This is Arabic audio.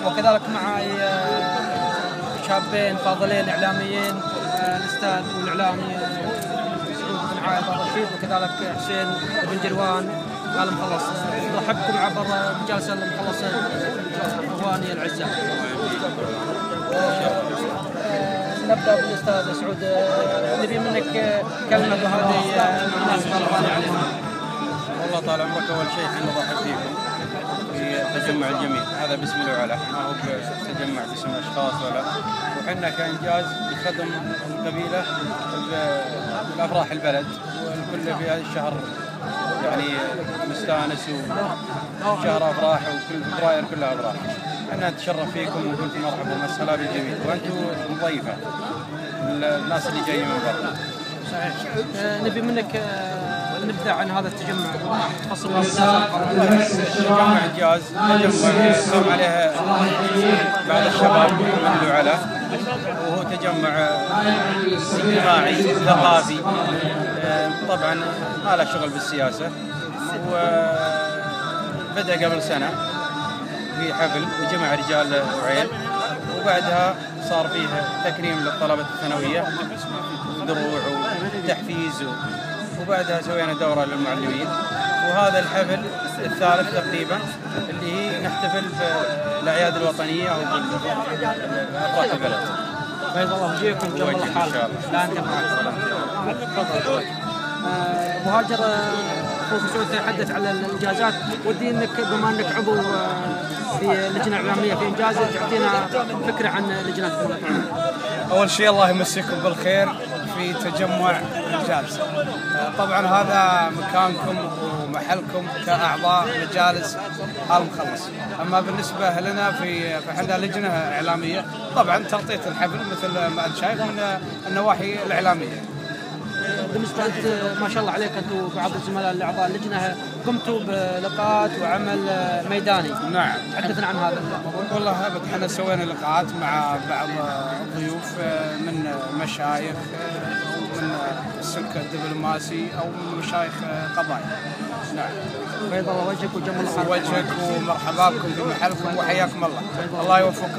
وكذلك معي شابين فاضلين إعلاميين، الأستاذ والإعلامي سعود بن عايض الرشيد، وكذلك حسين بن جروان المخلص. نرحبكم عبر الجلسة المخلصة إخواني الأعزاء. نبدأ بالأستاذ سعود، نبي منك كلمة بهذه المناسبة الغالية علينا. والله طال عمرك، أول شيء احنا نرحب فيكم في تجمع الجميع هذا بسم الله وعلا، ما هو تجمع باسم أشخاص ولا، وحنا كإنجاز نخدم القبيلة بأفراح البلد، والكل في هذا الشهر يعني مستانس وشهر أفراح، وكل فبراير كلها أفراح. احنا نتشرف فيكم ونقول مرحبا ومسهلا بالجميع، وأنتم ضيفة الناس اللي جايين من برا. صحيح. نبي منك نبدأ عن هذا التجمع، تفصل تجمع إنجاز، تجمع قام عليه بعض الشباب من على، وهو تجمع اجتماعي ثقافي، طبعا ما له شغل بالسياسة، وبدأ قبل سنة في حفل وجمع رجال وعيل، وبعدها صار فيه تكريم للطلبة الثانوية ودروع وتحفيز، وبعدها سوينا دورة للمعلمين، وهذا الحفل الثالث تقريبا اللي هي نحتفل بالأعياد الوطنية أو بأفراح البلد. بيض الله وجهكم جل الله حالكم. لا أنت معك. تفضل. أبو هاجر، أخوك سعود تحدث على الإنجازات، ودي إنك بما إنك عضو في لجنة إعلامية في إنجاز تعطينا فكرة عن لجنة. أول شيء الله يمسيكم بالخير في تجمع إنجاز. طبعا هذا مكانكم ومحلكم كأعضاء مجالس المخلص. أما بالنسبة لنا فإحنا لجنة إعلامية، طبعا تغطية الحفل مثل ما أنت شايف من النواحي الإعلامية. بالنسبة أنت ما شاء الله عليك، أنتم بعض الزملاء الأعضاء اللجنة قمتوا بلقاءات وعمل ميداني. نعم. حدثنا عن هذا الموضوع. والله أبد احنا سوينا لقاءات مع بعض الضيوف من مشايخ من السلك الدبلوماسي أو من مشايخ قبائل. نعم. بيض الله وجهك وجمال الله وجهك، ومرحبا بكم في محلكم وحياكم الله. الله يوفقكم.